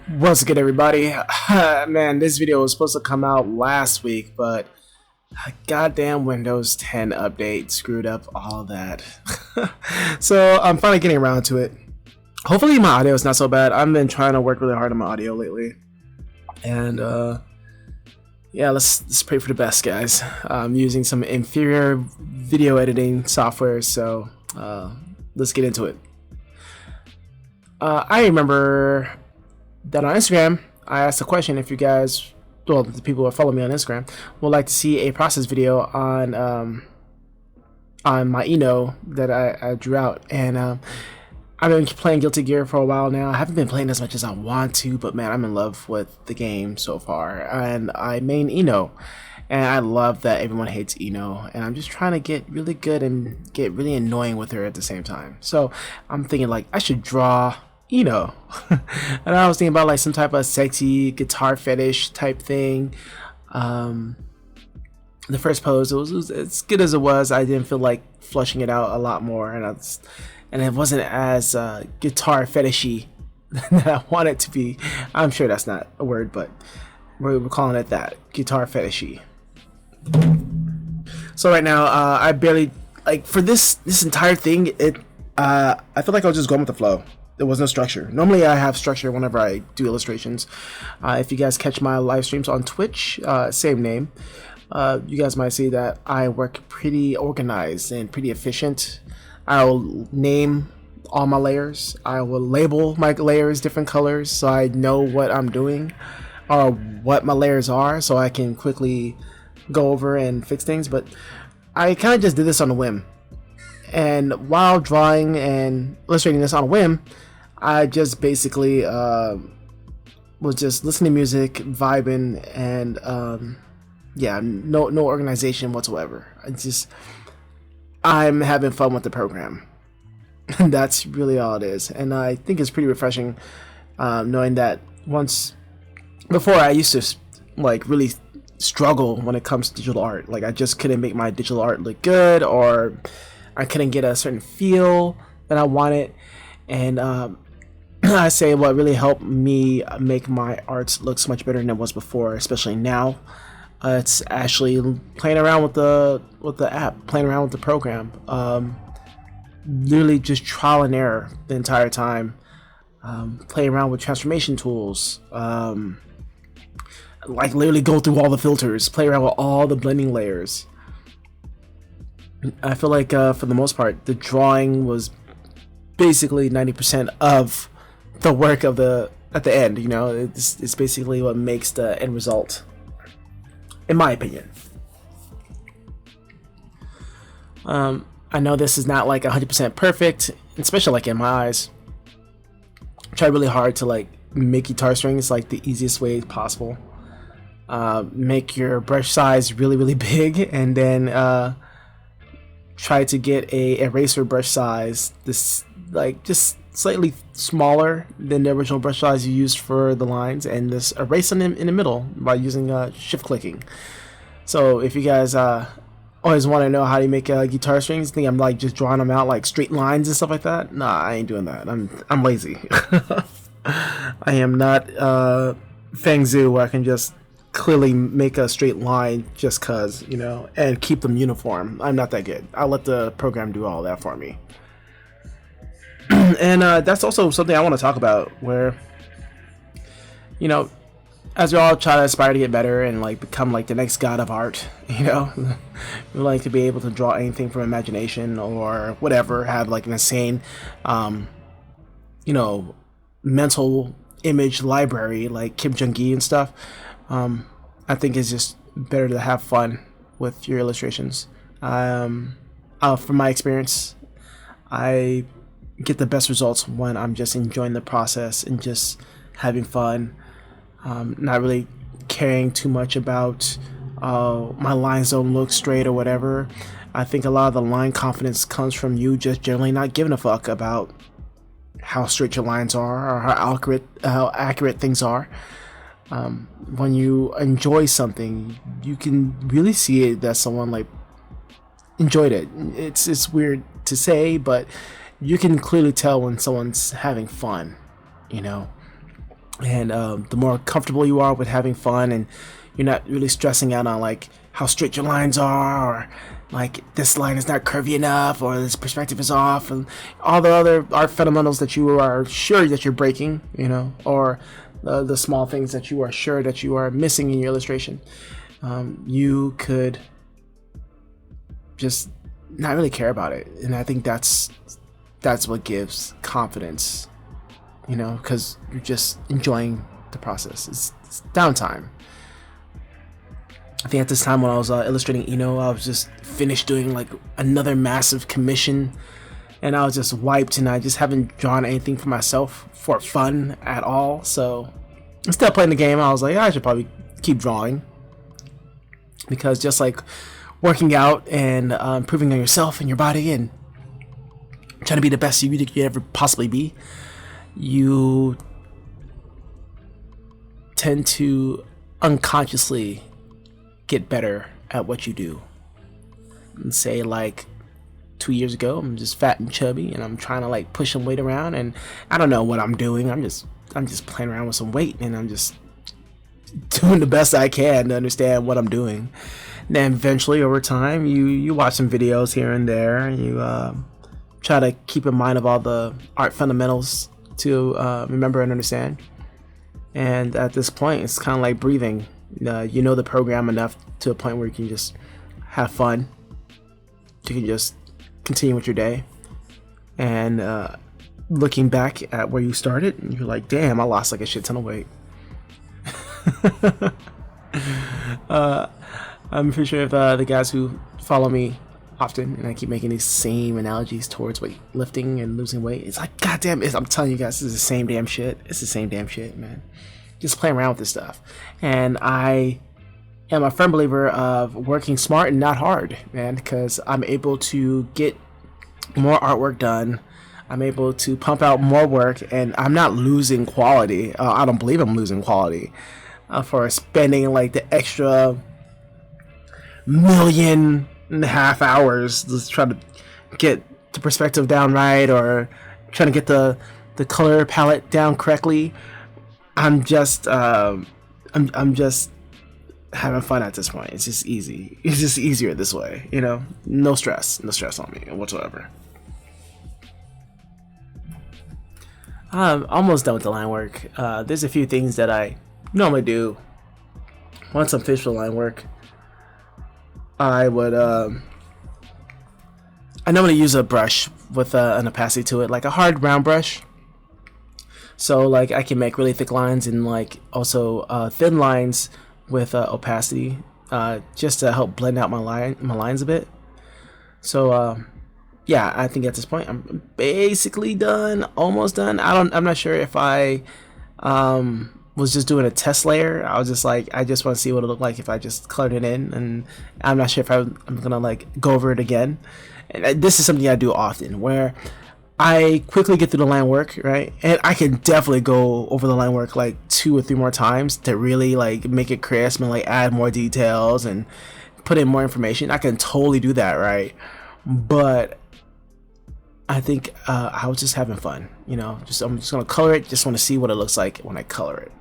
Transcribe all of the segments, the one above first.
What's good, everybody? Man, this video was supposed to come out last week, but goddamn Windows 10 update screwed up all of that. So I'm finally getting around to it. Hopefully my audio is not so bad. I've been trying to work really hard on my audio lately, and yeah, let's pray for the best, guys. I'm using some inferior video editing software, so let's get into it. I remember that on Instagram, I asked a question if you guys, well, the people who follow me on Instagram, would like to see a process video on my Eno that I drew out. And I've been playing Guilty Gear for a while now. I haven't been playing as much as I want to, but man, I'm in love with the game so far. And I main Eno, and I love that everyone hates Eno, and I'm just trying to get really good and get really annoying with her at the same time. So I'm thinking like I should draw Eno. And I was thinking about like some type of sexy guitar fetish type thing. The first pose, it was as good as it was. I didn't feel like flushing it out a lot more, and it wasn't as guitar fetishy that I want it to be. I'm sure that's not a word, but we're calling it that, guitar fetishy. So right now, I barely, like, for this entire thing, I feel like I was just going with the flow. There was no structure. Normally I have structure whenever I do illustrations. If you guys catch my live streams on Twitch, same name, you guys might see that I work pretty organized and pretty efficient. I'll name all my layers. I will label my layers different colors so I know what I'm doing or what my layers are, so I can quickly go over and fix things. But I kind of just did this on a whim. And while drawing and illustrating this on a whim, I just basically was just listening to music, vibing, and yeah, no organization whatsoever. I'm having fun with the program. And that's really all it is. And I think it's pretty refreshing knowing that before I used to like really struggle when it comes to digital art. Like I just couldn't make my digital art look good, or I couldn't get a certain feel that I wanted. And I say what really helped me make my art look so much better than it was before, especially now. It's actually playing around with the app, playing around with the program. Literally just trial and error the entire time. Playing around with transformation tools. Like literally go through all the filters, play around with all the blending layers. I feel like for the most part, the drawing was basically 90% of the work at the end. You know, it's basically what makes the end result, in my opinion. I know this is not like 100% perfect, especially like in my eyes. I try really hard to like make guitar strings like the easiest way possible. Make your brush size really big, and then try to get a eraser brush size this like just slightly smaller than the original brush size you used for the lines, and just erase them in the middle by using shift clicking. So if you guys always want to know how to make guitar strings, think I'm like just drawing them out like straight lines and stuff like that, nah, I ain't doing that. I'm lazy. I am not Feng Zhu, where I can just clearly make a straight line just cause, you know, and keep them uniform. I'm not that good. I'll let the program do all that for me. And that's also something I want to talk about, where, you know, as we all try to aspire to get better and like become like the next god of art, you know, we like to be able to draw anything from imagination or whatever, have like an insane you know, mental image library like Kim Jong-gi and stuff. I think it's just better to have fun with your illustrations. From my experience, I get the best results when I'm just enjoying the process and just having fun. Not really caring too much about my lines don't look straight or whatever. I think a lot of the line confidence comes from you just generally not giving a fuck about how straight your lines are or how accurate things are. When you enjoy something, you can really see it that someone like enjoyed it. It's weird to say, but you can clearly tell when someone's having fun, you know. And the more comfortable you are with having fun, and you're not really stressing out on like how straight your lines are, or like this line is not curvy enough, or this perspective is off, and all the other art fundamentals that you are sure that you're breaking, or the small things that you are sure that you are missing in your illustration, you could just not really care about it. And I think that's what gives confidence, because you're just enjoying the process. It's downtime. I think at this time when I was illustrating Eno, I was just finished doing like another massive commission, and I was just wiped, and I just haven't drawn anything for myself for fun at all. So instead of playing the game, I was like, I should probably keep drawing, because just like working out and improving on yourself and your body and trying to be the best you could ever possibly be, you tend to unconsciously get better at what you do. And say like 2 years ago, I'm just fat and chubby, and I'm trying to like push some weight around, and I don't know what I'm doing. I'm just playing around with some weight, and I'm just doing the best I can to understand what I'm doing. And then eventually, over time, you watch some videos here and there, and you try to keep in mind of all the art fundamentals to remember and understand. And at this point, it's kind of like breathing. You know the program enough to a point where you can just have fun. You can just continue with your day. And looking back at where you started, you're like, damn, I lost like a shit ton of weight. I'm pretty sure if the guys who follow me often, and I keep making these same analogies towards weightlifting and losing weight, it's like, goddamn, I'm telling you guys, this is the same damn shit. It's the same damn shit, man. Just playing around with this stuff. And I am a firm believer of working smart and not hard, man, because I'm able to get more artwork done. I'm able to pump out more work, and I'm not losing quality. I don't believe I'm losing quality for spending like the extra 1.5 million hours just trying to get the perspective down right, or trying to get the color palette down correctly. I'm just I'm just having fun at this point. It's just easy. It's just easier this way, No stress on me whatsoever. I'm almost done with the line work. There's a few things that I normally do. Once I'm finished with the line work, I would I normally use a brush with an opacity to it, like a hard round brush. So like I can make really thick lines, and like also thin lines with opacity, just to help blend out my lines a bit. So yeah, I think at this point I'm basically done, almost done. I'm not sure if I was just doing a test layer. I was just like, I just want to see what it looked like if I just colored it in, and I'm not sure if I'm gonna like go over it again. And this is something I do often, where I quickly get through the line work, right? And I can definitely go over the line work like 2 or 3 more times to really like make it crisp and like add more details and put in more information. I can totally do that, right? But I think I was just having fun, I'm just gonna color it. Just want to see what it looks like when I color it.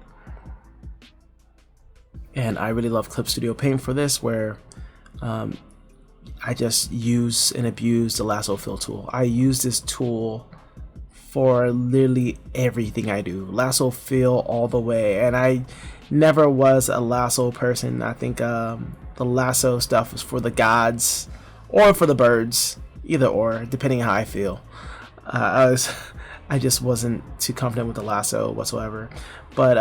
And I really love Clip Studio Paint for this, where I just use and abuse the Lasso fill tool. I use this tool for literally everything I do. Lasso fill all the way. And I never was a Lasso person. I think the Lasso stuff was for the gods or for the birds, either or, depending on how I feel. I just wasn't too confident with the Lasso whatsoever. But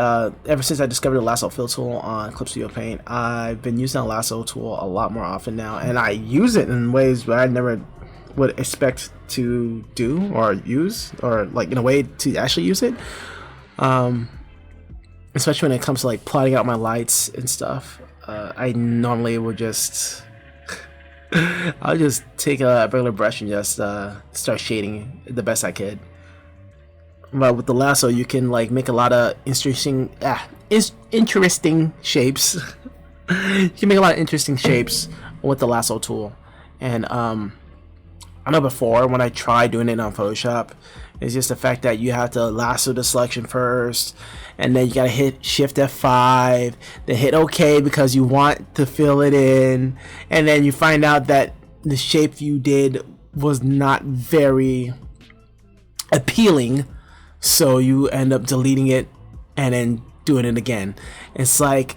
ever since I discovered the Lasso fill tool on Clip Studio Paint, I've been using the Lasso tool a lot more often now, and I use it in ways where I never would expect to do or use, or like in a way to actually use it. Especially when it comes to like plotting out my lights and stuff. I normally would just I'll just take a regular brush and just start shading the best I could. But with the Lasso, you can like make a lot of interesting shapes. You can make a lot of interesting shapes with the Lasso tool. And I know before when I tried doing it on Photoshop, It's just the fact that you have to lasso the selection first, and then you gotta hit Shift F5, then hit OK because you want to fill it in, and then you find out that the shape you did was not very appealing, so you end up deleting it and then doing it again. It's like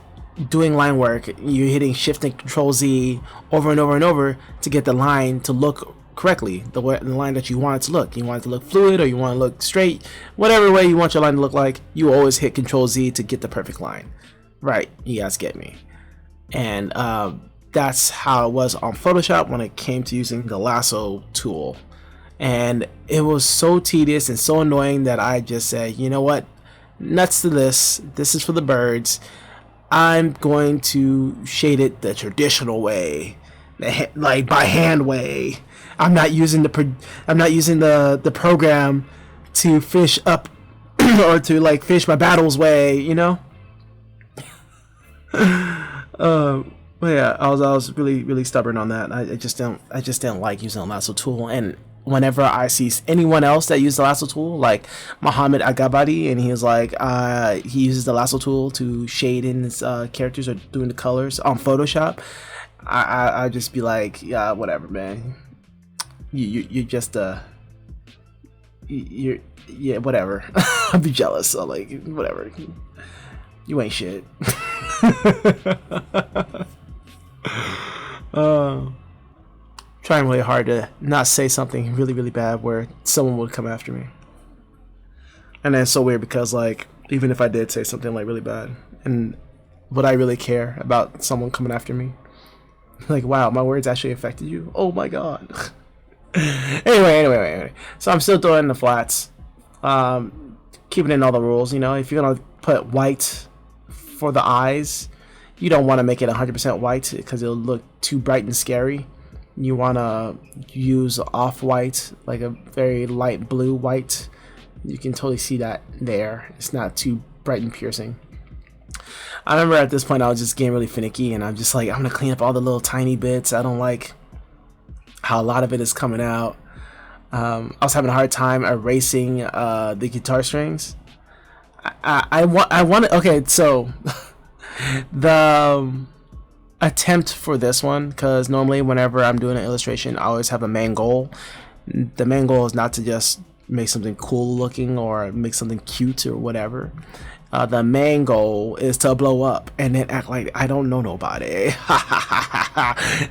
doing line work. You're hitting Shift and Control Z over and over and over to get the line to look correctly, the line that you want it to look. You want it to look fluid, or you want it to look straight, whatever way you want your line to look like. You always hit Control Z to get the perfect line. Right, you guys get me. And that's how it was on Photoshop when it came to using the lasso tool. And it was so tedious and so annoying that I just said, you know what, nuts to this. This is for the birds. I'm going to shade it the traditional way, like by hand way. I'm not using the program to fish up or to like fish my battles way, you know. But yeah, I was really stubborn on that. I just didn't like using the lasso tool. And whenever I see anyone else that uses the lasso tool, like Muhammad Agabadi, and he was like, he uses the lasso tool to shade in his characters or doing the colors on Photoshop, I just be like, yeah, whatever, man. You're just yeah, whatever. I'd be jealous. So like, whatever. You ain't shit. Trying really hard to not say something really bad where someone would come after me. And then it's so weird because like, even if I did say something like really bad, and would I really care about someone coming after me? Like, wow, my words actually affected you? Oh my god. Anyway. So I'm still doing the flats. Keeping in all the rules, you know. If you're gonna put white for the eyes, you don't want to make it 100% white because it'll look too bright and scary. You want to use off-white, like a very light blue white. You can totally see that there. It's not too bright and piercing. I remember at this point I was just getting really finicky, and I'm just like, I'm gonna clean up all the little tiny bits. I don't like how a lot of it is coming out. I was having a hard time erasing the guitar strings. I want okay, so the attempt for this one, because normally whenever I'm doing an illustration I always have a main goal. The main goal is not to just make something cool looking or make something cute or whatever. The main goal is to blow up and then act like I don't know nobody.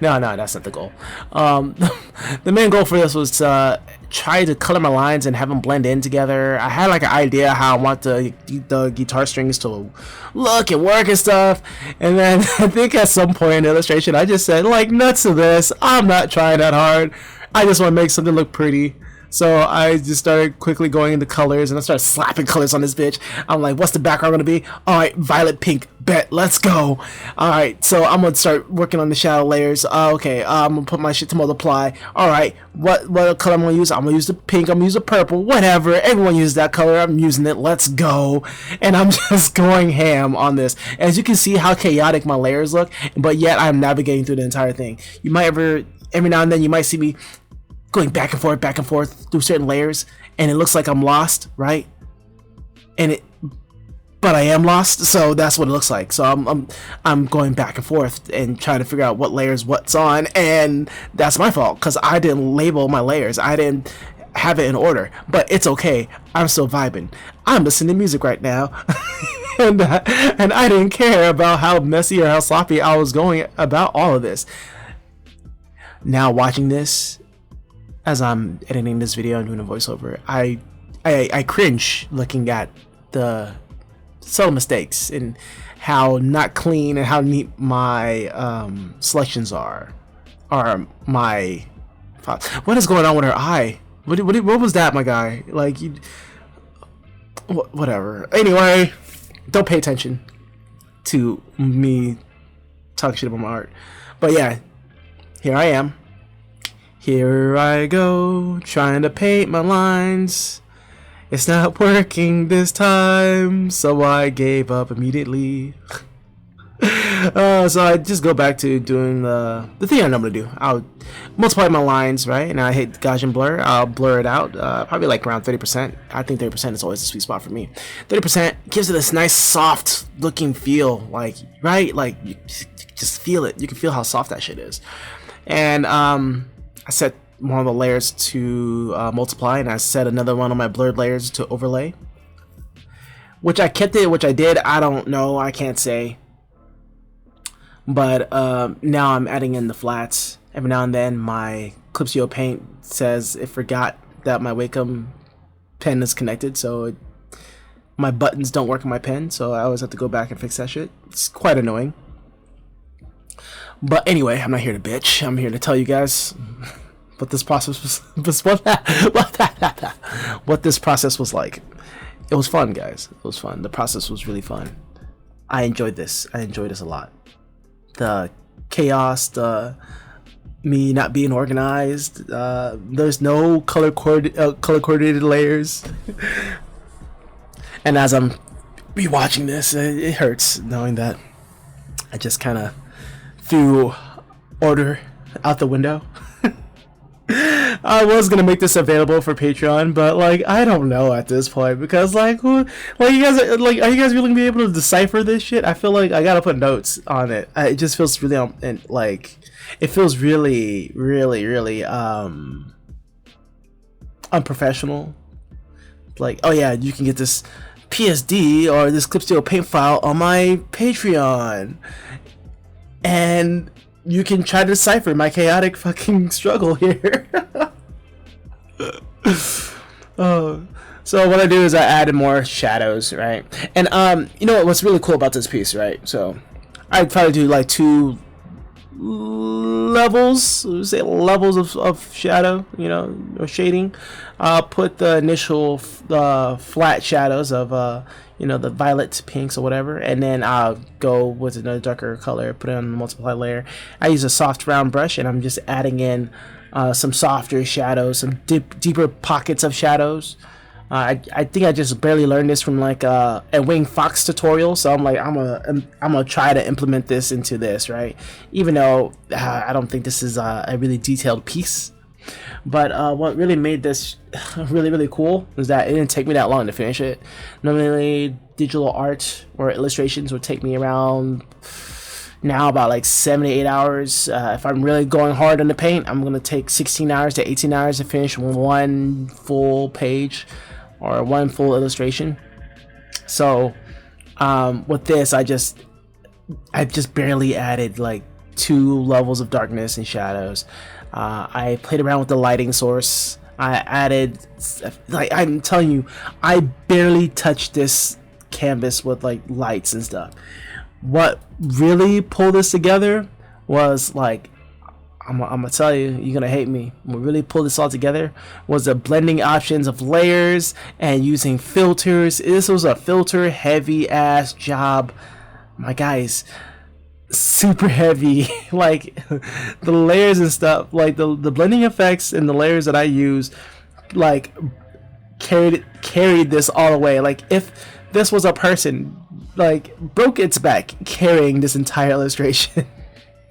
No, that's not the goal. The main goal for this was to try to color my lines and have them blend in together. I had like an idea how I want the guitar strings to look and work and stuff, and then I think at some point in the illustration I just said, like, nuts to this, I'm not trying that hard, I just want to make something look pretty. So I just started quickly going into colors, and I started slapping colors on this bitch. I'm like, what's the background gonna be? Alright, violet, pink, bet, let's go. Alright, so I'm gonna start working on the shadow layers. Okay, I'm gonna put my shit to multiply. Alright, what color I'm gonna use? I'm gonna use the pink, I'm gonna use the purple, whatever. Everyone uses that color, I'm using it, let's go. And I'm just going ham on this. As you can see how chaotic my layers look, but yet I'm navigating through the entire thing. You might every now and then you might see me going back and forth through certain layers, and it looks like I'm lost, right? But I am lost, so that's what it looks like. So I'm going back and forth and trying to figure out what layers what's on, and that's my fault because I didn't label my layers. I didn't have it in order, but it's okay. I'm still vibing. I'm listening to music right now. and I didn't care about how messy or how sloppy I was going about all of this. Now watching this, as I'm editing this video and doing a voiceover, I cringe looking at the subtle mistakes and how not clean and how neat my selections are. Or my... What is going on with her eye? What was that, my guy? Like, you... Whatever. Anyway, don't pay attention to me talking shit about my art. But yeah, here I am. Here I go, trying to paint my lines. It's not working this time, so I gave up immediately. So I just go back to doing the thing I normally do. I'll multiply my lines, right? And I hit Gaussian blur. I'll blur it out, probably like around 30%. I think 30% is always the sweet spot for me. 30% gives it this nice soft looking feel, like, right? Like you just feel it. You can feel how soft that shit is. And I set one of the layers to multiply, and I set another one of my blurred layers to overlay. Which I kept it, which I did, I don't know, I can't say. But now I'm adding in the flats. Every now and then my Clipsio Paint says it forgot that my Wacom pen is connected, so my buttons don't work on my pen, so I always have to go back and fix that shit. It's quite annoying. But anyway, I'm not here to bitch. I'm here to tell you guys what this process was what this process was like. It was fun, guys. It was fun. The process was really fun. I enjoyed this. I enjoyed this a lot. The chaos, the me not being organized. There's no color coordinated layers. And as I'm rewatching this, it hurts knowing that I just kind of threw order out the window. I was gonna make this available for Patreon, but like I don't know at this point, because like you guys are you guys really gonna be able to decipher this shit? I feel like I gotta put notes on it. It just feels really it feels really unprofessional. Like, oh yeah, you can get this PSD or this Clipsio Paint file on my Patreon, and you can try to decipher my chaotic fucking struggle here. So what I do is I added more shadows, right? And you know what's really cool about this piece, right? So I try to do like 2 levels of shadow, you know, or shading. Put the initial flat shadows of you know, the violet pinks or whatever, and then I'll go with another darker color, put it on the multiply layer. I use a soft round brush, and I'm just adding in some softer shadows, some deeper pockets of shadows. I think I just barely learned this from like a Wing Fox tutorial, so I'm like, I'm gonna try to implement this into this, right? Even though I don't think this is a really detailed piece. But what really made this really cool is that it didn't take me that long to finish it. Normally digital art or illustrations would take me around now about like 7 to 8 hours. If I'm really going hard on the paint, I'm gonna take 16 hours to 18 hours to finish one full page or one full illustration. So with this, I just barely added like 2 levels of darkness and shadows. I played around with the lighting source. I added, like, I'm telling you, I barely touched this canvas with like lights and stuff. What really pulled this together was like, I'm gonna tell you, you're gonna hate me. What really pulled this all together was the blending options of layers and using filters. This was a filter heavy ass job, my guys. Super heavy. Like the layers and stuff, like the blending effects and the layers that I use, like carried this all the way. Like if this was a person, like broke its back carrying this entire illustration.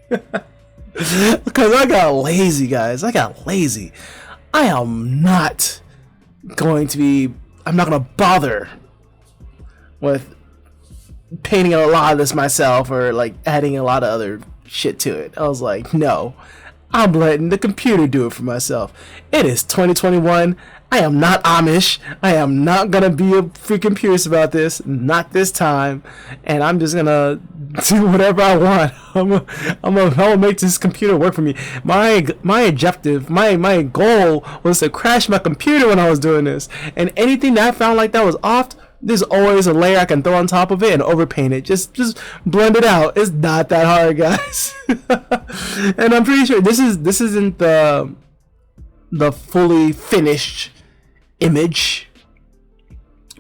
Because I got lazy, guys. I got lazy. I'm not gonna bother with painting a lot of this myself or like adding a lot of other shit to it. I was like, no, I'm letting the computer do it for myself. It is 2021. I am not Amish. I am not gonna be a freaking purist about this. Not this time. And I'm just gonna do whatever I want. I'm gonna make this computer work for me. My objective, my goal was to crash my computer when I was doing this. And anything that I found like that was off, there's always a layer I can throw on top of it and overpaint it. Just blend it out. It's not that hard, guys. And I'm pretty sure this isn't the fully finished image,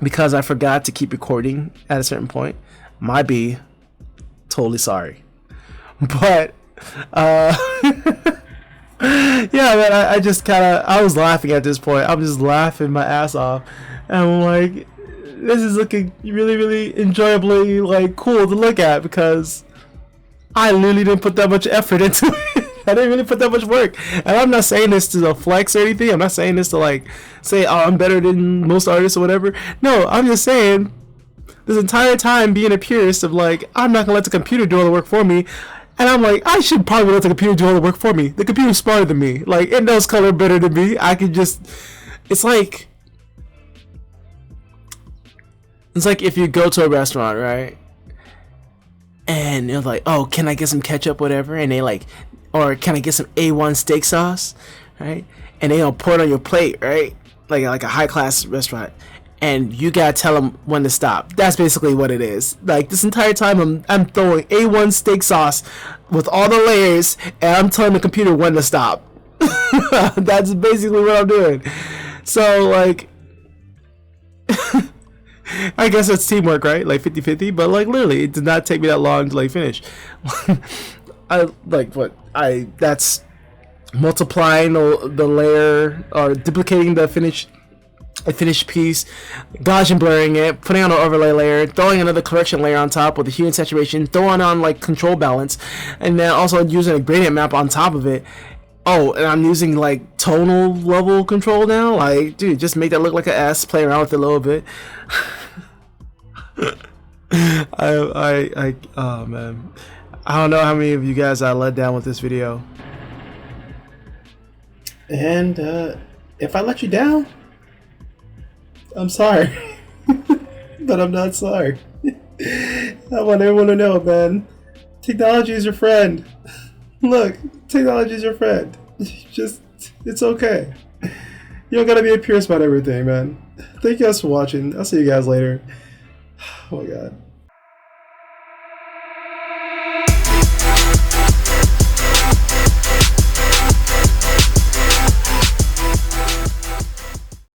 because I forgot to keep recording at a certain point. Might be totally sorry, but yeah, man, I just I was laughing at this point. I'm just laughing my ass off, and I'm like, this is looking really enjoyably like cool to look at, because I literally didn't put that much effort into it. I didn't really put that much work. And I'm not saying this to flex or anything. I'm not saying this to like say, oh, I'm better than most artists or whatever. No, I'm just saying this entire time being a purist of like, I'm not gonna let the computer do all the work for me. And I'm like, I should probably let the computer do all the work for me. The computer's smarter than me. Like, it knows color better than me. I can just, it's like if you go to a restaurant, right? And you're like, oh, can I get some ketchup, whatever? And they like, or can I get some A1 steak sauce, right? And they don't pour it on your plate, right? Like a high class restaurant. And you gotta tell them when to stop. That's basically what it is. Like this entire time, I'm throwing A1 steak sauce with all the layers, and I'm telling the computer when to stop. That's basically what I'm doing. So like, I guess it's teamwork, right? Like 50-50, but like literally, it did not take me that long to like finish. That's multiplying the layer or duplicating the finished piece, Gaussian blurring it, putting on an overlay layer, throwing another correction layer on top with a hue and saturation, throwing on like control balance, and then also using a gradient map on top of it. Oh, and I'm using like tonal level control now. Like, dude, just make that look like an S. Play around with it a little bit. Oh man, I don't know how many of you guys I let down with this video. And if I let you down, I'm sorry. But I'm not sorry. I want everyone to know, man. Technology is your friend. Look, technology is your friend. Just, it's okay. You don't gotta be a purist about everything, man. Thank you guys for watching. I'll see you guys later. Oh my god.